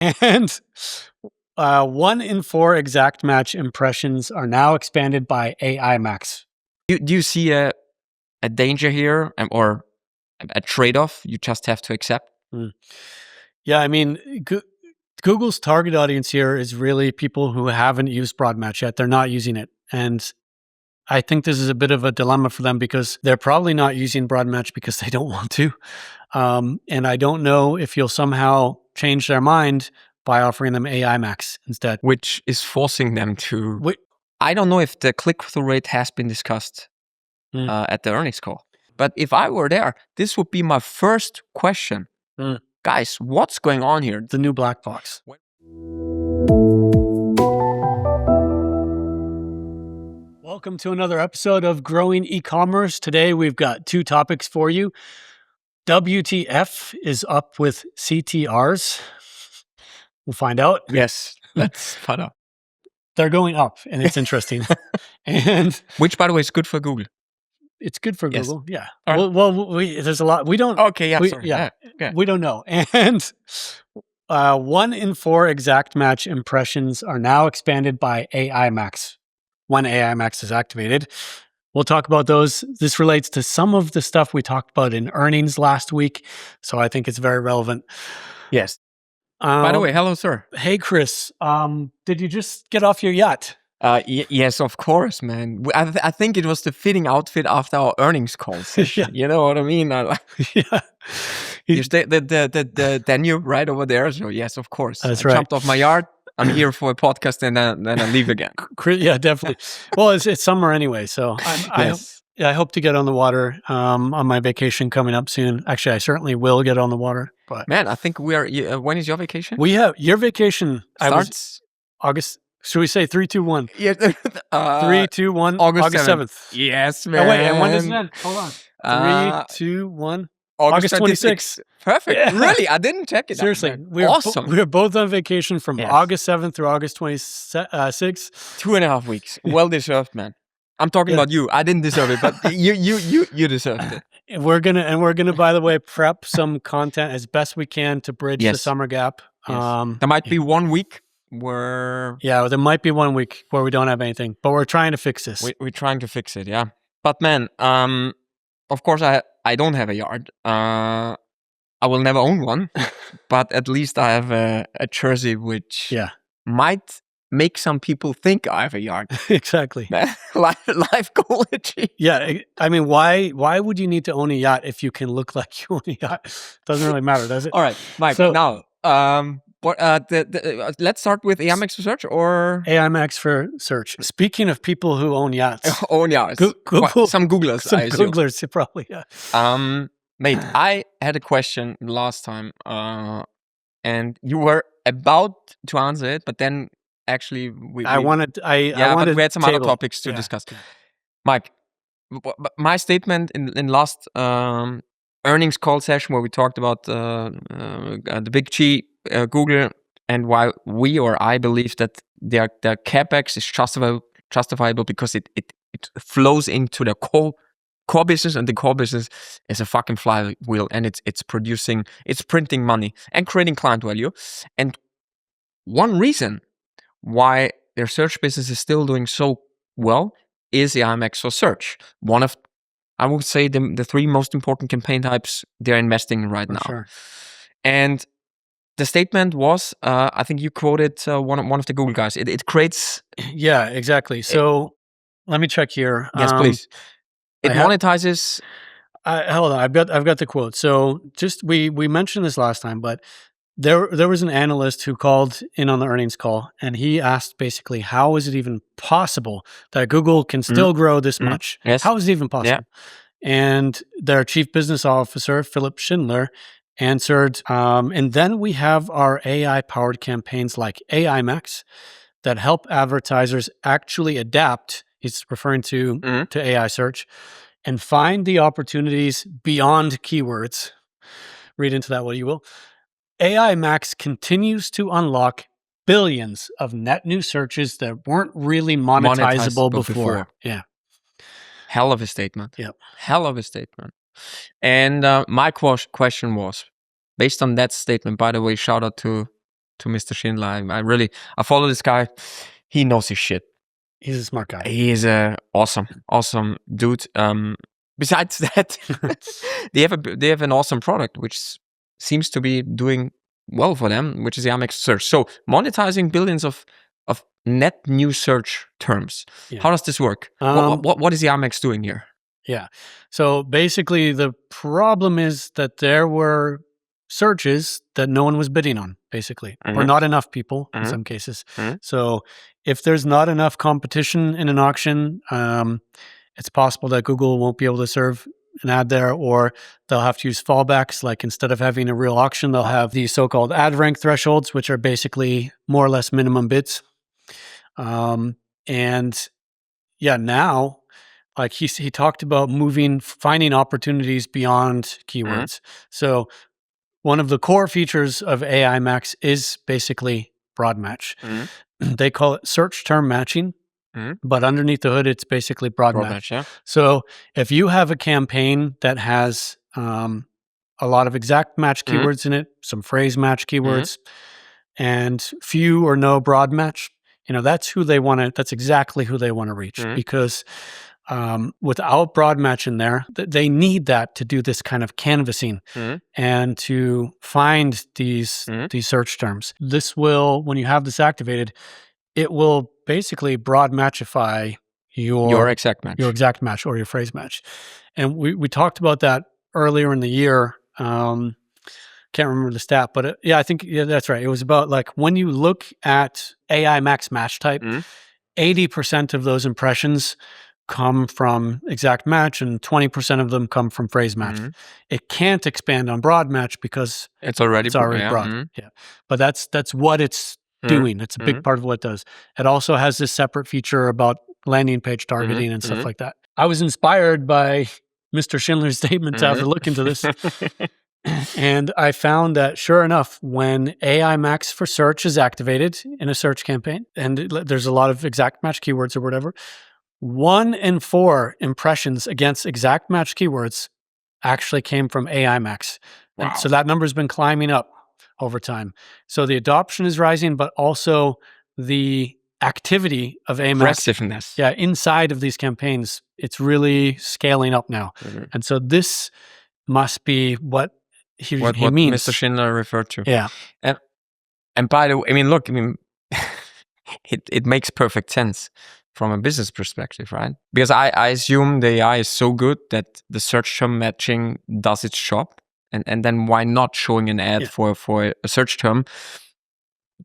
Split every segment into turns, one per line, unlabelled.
And 1 in 4 exact match impressions are now expanded by AI Max.
Do you see a danger here or a trade-off you just have to accept?
Yeah, I mean, Google's target audience here is really people who haven't used broad match yet. They're not using it. And I think this is a bit of a dilemma for them because they're probably not using broad match because they don't want to. And I don't know if you'll somehow change their mind by offering them AI Max instead.
Which is forcing them to... I don't know if the click-through rate has been discussed at the earnings call. But if I were there, this would be my first question. Guys, what's going on here?
The new black box. Welcome to another episode of Growing E-commerce. Today we've got 2 topics for you. WTF is up with CTRs. We'll find out.
Yes, let's find out.
They're going up, and it's interesting. And
which, by the way, is good for Google.
It's good for Google. Yeah.
Right.
Well, there's a lot. We don't.
Okay. Yeah. Sorry.
Yeah. We don't know. And 1 in 4 exact match impressions are now expanded by AI Max. When AI Max is activated, we'll talk about those. This relates to some of the stuff we talked about in earnings last week, so I think it's very relevant.
Yes. By the way, hello, sir.
Hey, Chris. Did you just get off your yacht?
Yes, of course, man. I think it was the fitting outfit after our earnings call session.
Yeah.
You know what I mean?
Yeah.
Here's the Danube right over there. So yes, of course.
That's
I
right.
jumped off my yard. I'm here for a podcast and then I leave again.
Yeah, definitely. Well, it's summer anyway, so I hope to get on the water on my vacation coming up soon. Actually, I certainly will get on the water. But
man, I think we are. When is your vacation?
We have your vacation
starts
August. Should we say 3, 2, 1?
Yeah.
3, 2, 1. August 7th.
Yes, man.
Oh, wait, and when does it end? Hold on. 3, 2, 1. August 26th.
Perfect. Yeah. Really? I didn't check it.
Seriously.
Awesome.
We were both on vacation from August 7th through August 26th.
2.5 weeks. Well deserved, man. I'm talking about you. I didn't deserve it, but you deserved it.
We're gonna, by the way, prep some content as best we can to bridge the summer gap.
Yes. There might be 1 week where...
Yeah, there might be 1 week where we don't have anything, but we're trying to fix this.
We're trying to fix it, yeah. But man, of course I don't have a yard. I will never own one, but at least I have a jersey which might make some people think I have a yard.
Exactly.
Life quality.
Yeah, I mean, why would you need to own a yacht if you can look like you own a yacht? Doesn't really matter, does it?
All right, Mike. So, now, let's start with AI Max for search or
AI Max for search. Speaking of people who own yachts,
Google, some Googlers,
Googlers, probably. Yeah.
Mate, I had a question last time, and you were about to answer it, but then actually we
wanted
but we had some other topics to discuss. Mike, my statement in last earnings call session where we talked about the big G, Google, and why we or I believe that their capex is justifiable because it flows into the core business, and the core business is a fucking flywheel, and it's printing money and creating client value. And one reason why their search business is still doing so well is the AI Max for search. One of, I would say, the 3 most important campaign types they're investing in right now.
Sure.
And the statement was, I think you quoted one of the Google guys. It creates...
Yeah, exactly. So let me check here.
Yes, please. It monetizes...
hold on, I've got the quote. So just we mentioned this last time, but there was an analyst who called in on the earnings call, and he asked basically, how is it even possible that Google can still grow this much?
Yes.
How is it even possible?
Yeah.
And their chief business officer, Philipp Schindler, answered, and then we have our AI-powered campaigns like AI Max that help advertisers actually adapt, he's referring to AI search, and find the opportunities beyond keywords. Read into that what you will. AI Max continues to unlock billions of net new searches that weren't really monetizable before. Yeah.
Hell of a statement.
Yep.
Hell of a statement. And my question was, based on that statement, by the way, shout out to Mr. Schindler. I follow this guy. He knows his shit.
He's a smart guy.
He is a awesome dude. Besides that, they have an awesome product which seems to be doing well for them, which is the Amex search. So monetizing billions of net new search terms. Yeah. How does this work? What is the Amex doing here?
Yeah. So basically, the problem is that there were searches that no one was bidding on, basically, or not enough people in some cases. So if there's not enough competition in an auction, it's possible that Google won't be able to serve an ad there, or they'll have to use fallbacks. Like instead of having a real auction, they'll have these so-called ad rank thresholds, which are basically more or less minimum bids. And yeah, now, like he talked about finding opportunities beyond keywords. So one of the core features of AI Max is basically broad match. They call it search term matching, but underneath the hood, it's basically broad match. Yeah. So if you have a campaign that has a lot of exact match keywords in it, some phrase match keywords, and few or no broad match, that's exactly who they want to reach, because without broad match in there, they need that to do this kind of canvassing and to find these search terms. This will, when you have this activated, it will basically broad matchify your
exact match
or your phrase match. And we talked about that earlier in the year. Can't remember the stat, but I think that's right. It was about like when you look at AI Max match type, 80% of those impressions come from exact match and 20% of them come from phrase match. It can't expand on broad match because
it's already
broad. Yeah. But that's what it's doing. It's a big part of what it does. It also has this separate feature about landing page targeting and stuff like that. I was inspired by Mr. Schindler's statement to have to look into this. And I found that sure enough, when AI Max for search is activated in a search campaign, and there's a lot of exact match keywords or whatever, 1 in 4 impressions against exact match keywords actually came from AI Max. Wow. And so that number's been climbing up over time. So the adoption is rising, but also the activity of AI Max.
Aggressiveness.
Yeah, inside of these campaigns, it's really scaling up now. And so this must be what he means.
Mr. Schindler referred to.
Yeah.
And by the way, it makes perfect sense from a business perspective, right? Because I assume the AI is so good that the search term matching does its job. And then why not showing an ad for a search term?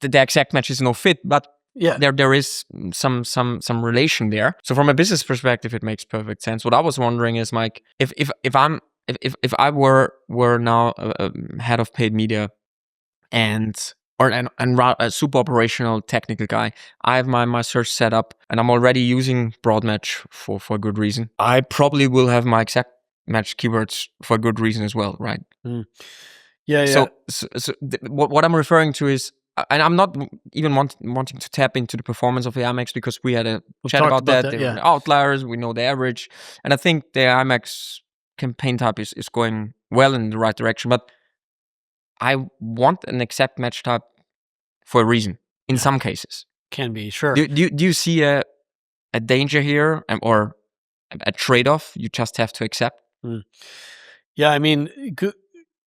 The exact match is no fit, but there is some relation there. So from a business perspective, it makes perfect sense. What I was wondering is, Mike, if I were now head of paid media or a super operational technical guy, I have my search set up and I'm already using broad match for a good reason. I probably will have my exact match keywords for a good reason as well, right?
Yeah.
So what I'm referring to is, and I'm not even wanting to tap into the performance of the IMAX because we had a chat about that. There are outliers, we know the average, and I think the IMAX campaign type is going well in the right direction, but I want an exact match type for a reason in some cases.
Can be, sure.
Do you see a danger here or a trade-off you just have to accept?
Yeah, I mean,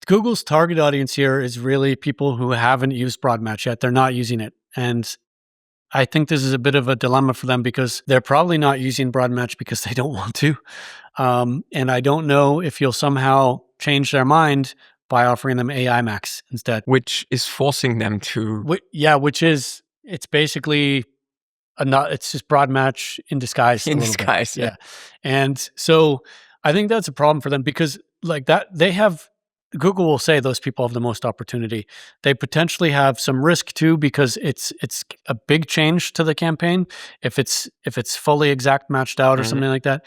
Google's target audience here is really people who haven't used broad match yet. They're not using it. And I think this is a bit of a dilemma for them because they're probably not using broad match because they don't want to. And I don't know if you'll somehow change their mind by offering them AI Max instead.
Which is forcing them to...
it's basically... it's just broad match in disguise.
Yeah.
And so I think that's a problem for them because like that, Google will say those people have the most opportunity. They potentially have some risk too, because it's a big change to the campaign. If it's fully exact matched out or something like that,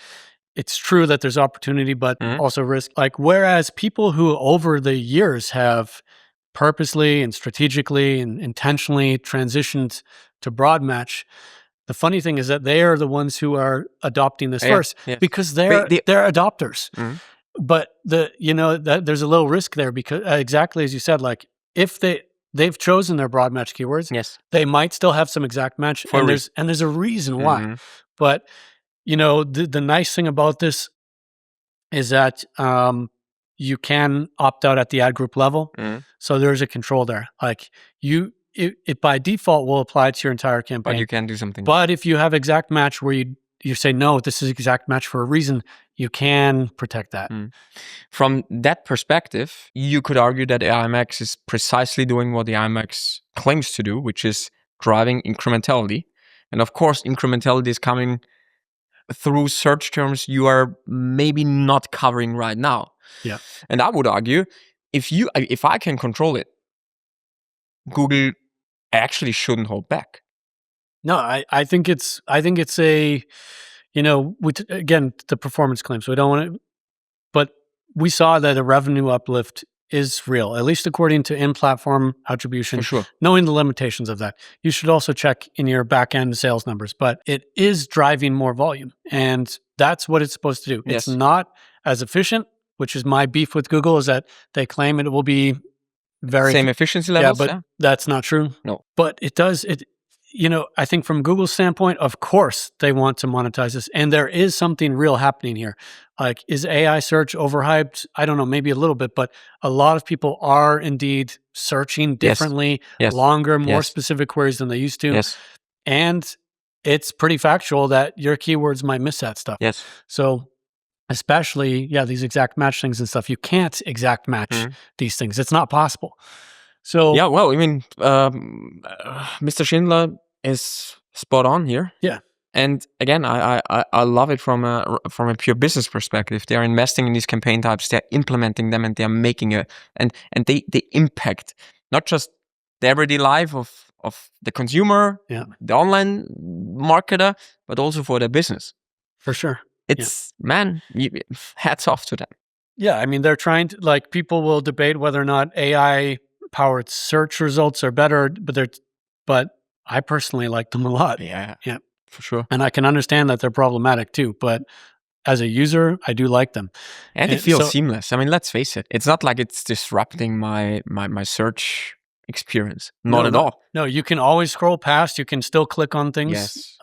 it's true that there's opportunity, but also risk. Like, whereas people who over the years have purposely and strategically and intentionally transitioned to broad match, the funny thing is that they are the ones who are adopting this first because they're adopters. But there's a little risk there because exactly as you said, like if they've chosen their broad match keywords.
Yes.
They might still have some exact match, and there's a reason why. But the nice thing about this is that you can opt out at the ad group level. So there's a control there. Like it by default will apply to your entire campaign.
But you can do something.
But if you have exact match where you say, no, this is exact match for a reason, you can protect that.
From that perspective, you could argue that AIMX is precisely doing what the AIMX claims to do, which is driving incrementality. And of course, incrementality is coming through search terms you are maybe not covering right now.
Yeah.
And I would argue, if I can control it, Google actually shouldn't hold back.
No, I think it's a, again, the performance claims. We don't want to, but we saw that a revenue uplift is real, at least according to in-platform attribution.
For sure.
Knowing the limitations of that, you should also check in your back-end sales numbers. But it is driving more volume, and that's what it's supposed to do.
Yes.
It's not as efficient, which is my beef with Google, is that they claim it will be very
same efficiency levels.
Yeah, but that's not true.
No,
but it does it. I think from Google's standpoint, of course, they want to monetize this. And there is something real happening here. Like, is AI search overhyped? I don't know, maybe a little bit, but a lot of people are indeed searching differently, longer, more specific queries than they used to.
Yes.
And it's pretty factual that your keywords might miss that stuff.
Yes.
So especially, these exact match things and stuff, you can't exact match these things. It's not possible. So
yeah, well, I mean, Mr. Schindler is spot on here.
Yeah,
and again, I love it from a pure business perspective. They are investing in these campaign types, they're implementing them, and they are making and they impact not just the everyday life of the consumer, the online marketer, but also for their business.
For sure,
it's hats off to them.
Yeah, I mean, they're trying to, like, people will debate whether or not AI powered search results are better, but I personally like them a lot.
Yeah, for sure.
And I can understand that they're problematic too, but as a user, I do like them.
And they feel seamless. I mean, let's face it. It's not like it's disrupting my search experience. Not at all.
No, you can always scroll past. You can still click on things.
Yes.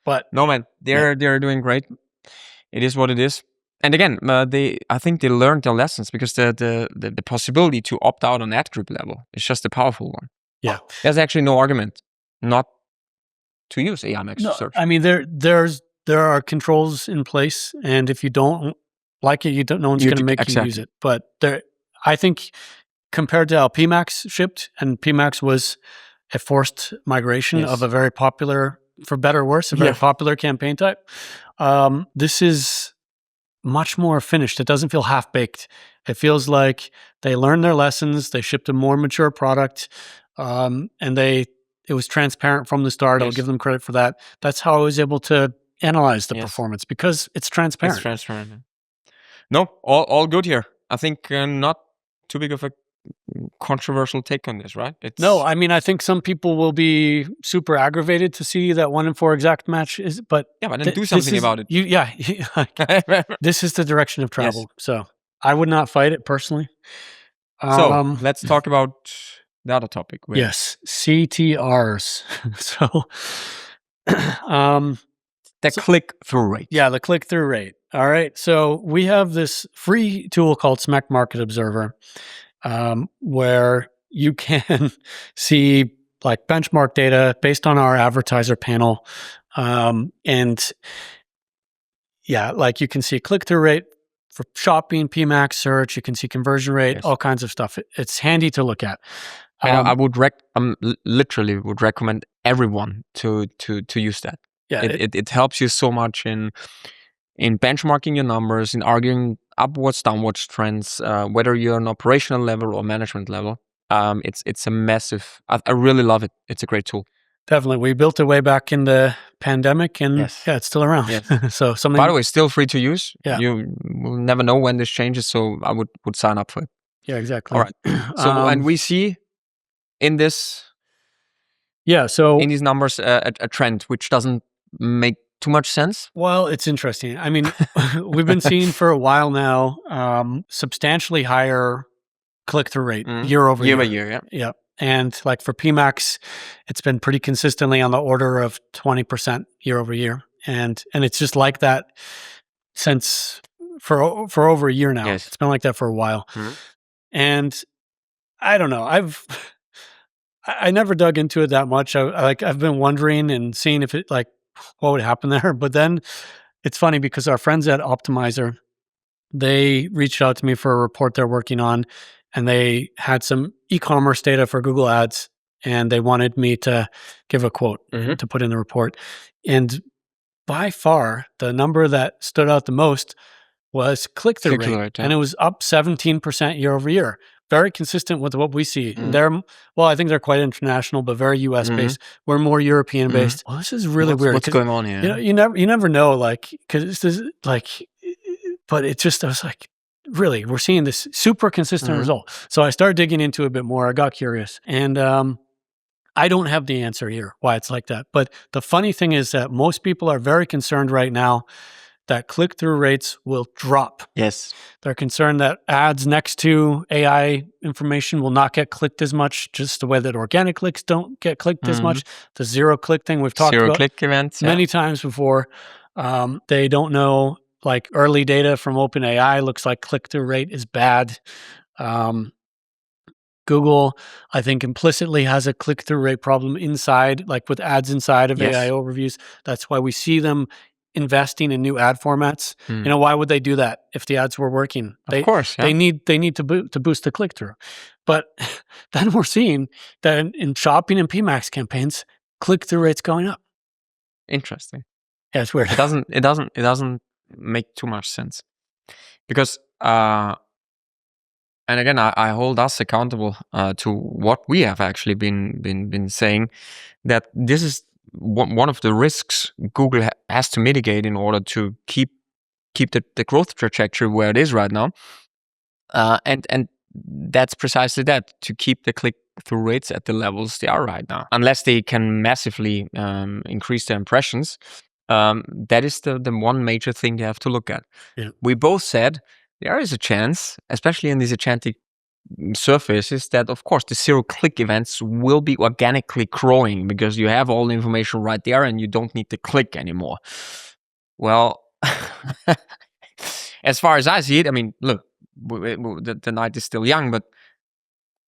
But
no, man, they're doing great. It is what it is. And again, I think they learned their lessons, because the possibility to opt out on ad group level is just a powerful one.
Yeah,
there's actually no argument not to use AIMX search.
I mean, there are controls in place, and if you don't like it, no one's going to make you use it. But I think compared to how PMAX shipped, and PMAX was a forced migration of a very popular, for better or worse, a very popular campaign type. This is much more finished. It doesn't feel half-baked. It feels like they learned their lessons, they shipped a more mature product, and it was transparent from the start. I'll give them credit for that. That's how I was able to analyze the performance, because it's transparent.
It's transparent. No, all good here. I think not too big of a controversial take on this, right?
No, I mean, I think some people will be super aggravated to see that 1 in 4 exact match is, but
but then do something about it.
This is the direction of travel. So I would not fight it personally.
So let's talk about the other topic.
Yes, CTRs. So
the click-through rate.
Yeah, the click-through rate. All right. So we have this free tool called Smack Market Observer, where you can see like benchmark data based on our advertiser panel. And like you can see click-through rate for shopping, PMAX search, you can see conversion rate, all kinds of stuff. It's handy to look at.
I would literally would recommend everyone to use that.
Yeah,
it helps you so much in benchmarking your numbers, in arguing upwards, downwards trends, whether you're on operational level or management level. It's a massive. I really love it. It's a great tool.
Definitely, we built it way back in the pandemic, and it's still around.
Yes.
So something.
By the way, still free to use.
Yeah.
You will never know when this changes, so I would sign up for it.
Yeah, exactly.
All right. So and we see in this.
Yeah. So
in these numbers, a trend which doesn't make too much sense.
Well, it's interesting. I mean, we've been seeing for a while now substantially higher click-through rate year over year.
Year by year,
yeah. And like for PMAX, it's been pretty consistently on the order of 20% year over year. And it's just like that since for over a year now.
Yes.
It's been like that for a while. And I don't know. I never dug into it that much. I've been wondering and seeing if it like what would happen there. But then it's funny because our friends at Optimizer, they reached out to me for a report they're working on, and they had some e-commerce data for Google Ads, and they wanted me to give a quote to put in the report. And by far, the number that stood out the most was click-through rate, and it was up 17% year over year. Very consistent with what we see. I think they're quite international, but very US based. We're more European based. Well, this is really weird.
What's going on here?
You never know, like, because this is like, but it just, I was like, really, we're seeing this super consistent result. So I started digging into it a bit more. I got curious, and I don't have the answer here why it's like that. But the funny thing is that most people are very concerned right now that click-through rates will drop.
Yes.
They're concerned that ads next to AI information will not get clicked as much, just the way that organic clicks don't get clicked as much. The zero-click thing we've talked about
zero-click events
many times before. They don't know, like early data from OpenAI looks like click-through rate is bad. Google, I think, implicitly has a click-through rate problem inside, like with ads inside of AI overviews. That's why we see them investing in new ad formats. Why would they do that if the ads were working?
Of course,
they need to boost the click-through. But then we're seeing that in shopping and PMAX campaigns, click-through rates going up.
Interesting.
Yeah, it's weird.
It doesn't make too much sense because and again, I hold us accountable to what we have actually been saying, that this is one of the risks Google has to mitigate in order to keep the growth trajectory where it is right now, and that's precisely that, to keep the click-through rates at the levels they are right now. Unless they can massively increase their impressions, that is the one major thing they have to look at. Yeah. We both said there is a chance, especially in these agentic surfaces, that of course the zero-click events will be organically growing because you have all the information right there and you don't need to click anymore. Well, as far as I see it, I mean, look, the night is still young, but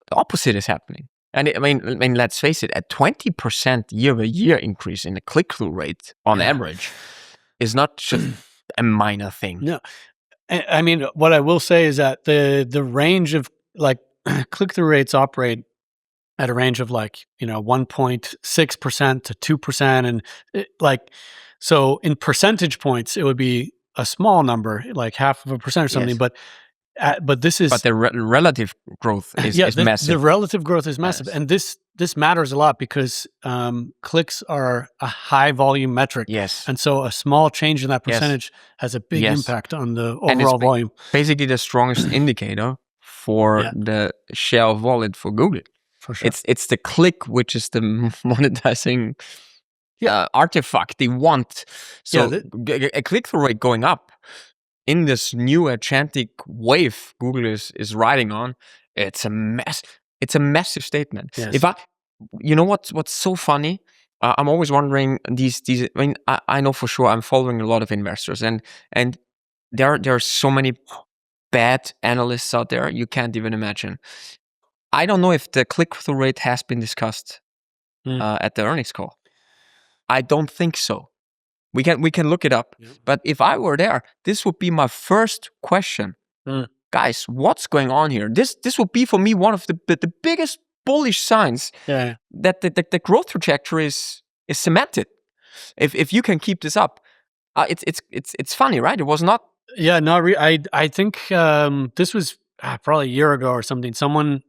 the opposite is happening. And I mean, let's face it, a 20% year-over-year increase in the click-through rate on average is not just a minor thing.
No. I mean, what I will say is that the range of like click-through rates operate at a range of like, 1.6% to 2%. And so in percentage points, it would be a small number, like 0.5% or something. Yes. But this is...
But the relative growth is massive.
The relative growth is massive. Yes. And this matters a lot because clicks are a high volume metric.
Yes.
And so a small change in that percentage has a big impact on the overall volume.
Basically the strongest indicator for the share of wallet for Google.
For sure.
It's the click, which is the monetizing artifact they want. So a click-through rate going up in this new agentic wave Google is riding on, it's a massive statement.
Yes.
What's so funny? I'm always wondering these. I mean, I know for sure I'm following a lot of investors, and there are so many bad analysts out there you can't even imagine. I don't know if the click-through rate has been discussed at the earnings call. I don't think so. We can look it up. Yeah. But if I were there, this would be my first question. Guys, what's going on here? This would be for me one of the biggest bullish signs that the growth trajectory is cemented. If you can keep this up, it's funny, right? It was not.
Yeah, no, I think this was probably a year ago or something. Someone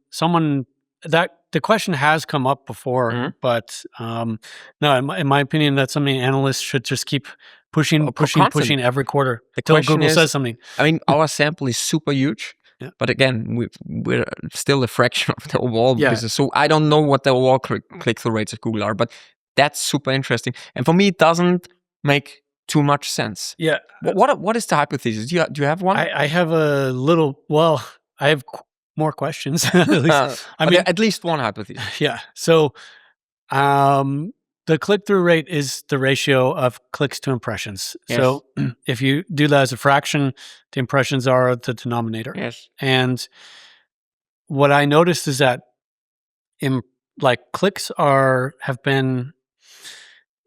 that the question has come up before, but no, in my opinion, that's something analysts should just keep pushing every quarter until Google says something.
I mean, our sample is super huge, but again, we're still a fraction of the overall business. So I don't know what the overall click-through rates of Google are, but that's super interesting. And for me, it doesn't make too much sense.
Yeah.
What is the hypothesis? Do you have one?
I have a little. Well, I have more questions. At least,
at least one hypothesis.
Yeah. So, the click-through rate is the ratio of clicks to impressions.
Yes.
So, if you do that as a fraction, the impressions are the denominator.
Yes.
And what I noticed is that clicks have been,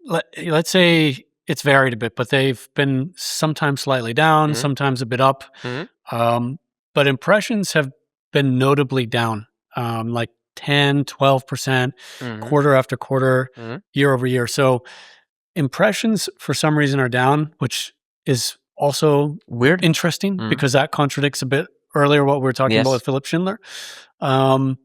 let's say it's varied a bit, but they've been sometimes slightly down, sometimes a bit up. But impressions have been notably down, like 10, 12%, quarter after quarter, year over year. So impressions for some reason are down, which is also
weird,
interesting because that contradicts a bit earlier what we were talking about with Philipp Schindler. I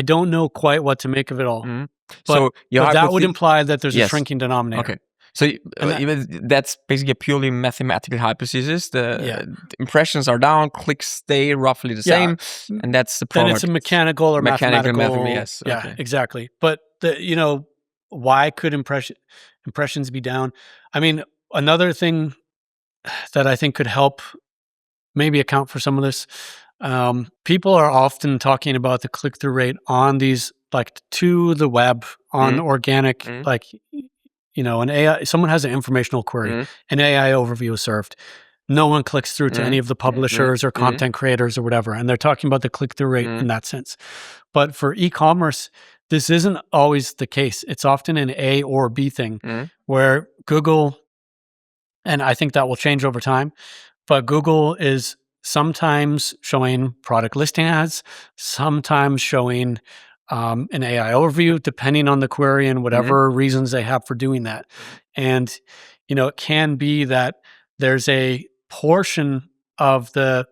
don't know quite what to make of it all. But that would imply that there's a shrinking denominator.
Okay. So that's basically a purely mathematical hypothesis. The impressions are down, clicks stay roughly the same, and that's the product.
Then it's a mechanical or mathematical.
Yes.
Yeah, okay. Exactly. But why could impressions be down? I mean, another thing that I think could help maybe account for some of this. People are often talking about the click-through rate on these, like, to the web, on organic, like, an AI, someone has an informational query, an AI overview is served. No one clicks through to any of the publishers or content creators or whatever. And they're talking about the click-through rate in that sense. But for e-commerce, this isn't always the case. It's often an A or B thing where Google, and I think that will change over time, but Google is sometimes showing product listing ads, sometimes showing an AI overview, depending on the query and whatever reasons they have for doing that. And, it can be that there's a portion of the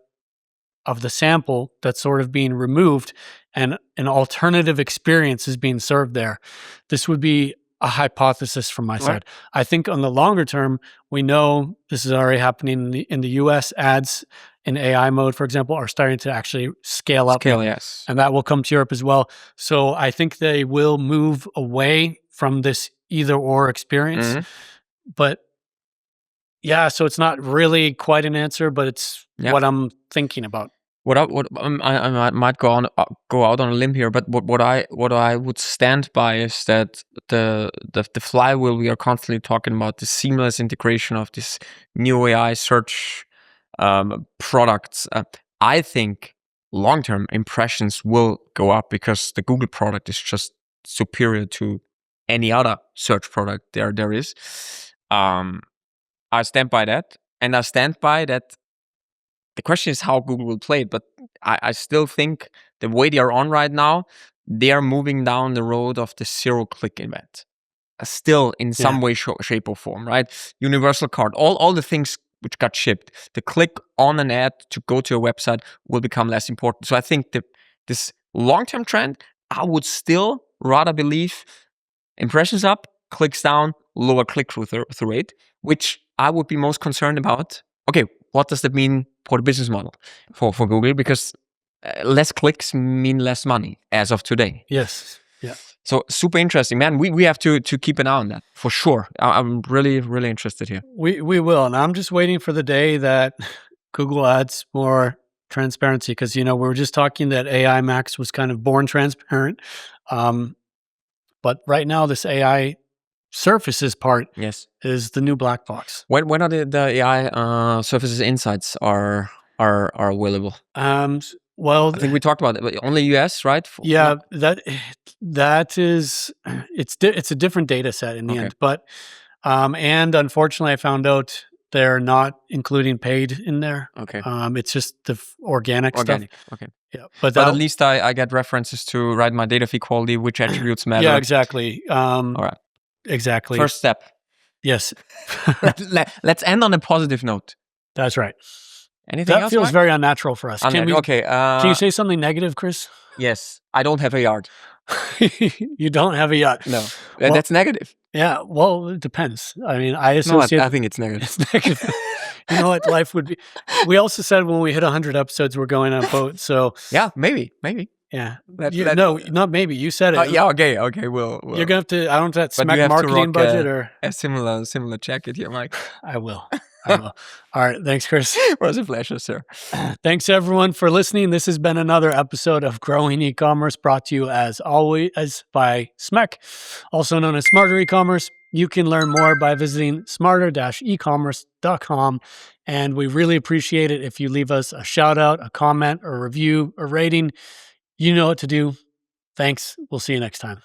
sample that's sort of being removed and an alternative experience is being served there. This would be a hypothesis from my side. I think on the longer term, we know this is already happening in the US. Ads in AI mode, for example, are starting to actually scale up.
Yes.
And that will come to Europe as well. So I think they will move away from this either or experience. But yeah, so it's not really quite an answer, but it's what I'm thinking about.
I might go out on a limb here, but what I would stand by is that the flywheel we are constantly talking about, the seamless integration of this new AI search products. I think long-term impressions will go up because the Google product is just superior to any other search product there is. I stand by that, and I stand by that. The question is how Google will play it, but I still think the way they are on right now, they are moving down the road of the zero-click event. Still in some way, shape, or form, right? Universal card, all the things which got shipped. The click on an ad to go to a website will become less important. So I think this long-term trend, I would still rather believe impressions up, clicks down, lower click-through rate, which I would be most concerned about. Okay, what does that mean for the business model for Google? Because less clicks mean less money as of today.
Yes. Yeah.
So super interesting, man. We have to keep an eye on that for sure. I'm really, really interested here.
We will. And I'm just waiting for the day that Google adds more transparency because, we were just talking that AI Max was kind of born transparent. But right now, this AI surfaces part is the new black box.
When are the AI surfaces insights are available?
Well,
I think we talked about it, but only US, right?
That is it's a different data set in the end. But and unfortunately, I found out they're not including paid in there.
Okay.
It's just the organic stuff.
Okay.
Yeah,
but at least I get references to write my data feed quality, which attributes matter.
Yeah, exactly. All
right.
Exactly.
First step.
Yes.
Let's end on a positive note.
That's right.
Anything else?
That feels very unnatural for us. Can you say something negative, Chris?
Yes. I don't have a yard.
You don't have a yacht.
No. That's negative.
Yeah. Well, it depends. I mean, I associate.
No, I think it's negative.
It's negative. You know what life would be. We also said when we hit 100 episodes, we're going on a boat. So
yeah, maybe.
Yeah. No, not maybe. You said it.
Yeah. Okay. We'll.
You're gonna have to. I don't know if that's smack marketing budget or
a similar jacket here, Mike.
I will. I will. All right. Thanks, Chris.
It was a pleasure, sir.
Thanks, everyone, for listening. This has been another episode of Growing E-commerce, brought to you as always by SMEC, also known as Smarter E-commerce. You can learn more by visiting smarter-ecommerce.com. And we really appreciate it if you leave us a shout out, a comment, a review, a rating. You know what to do. Thanks. We'll see you next time.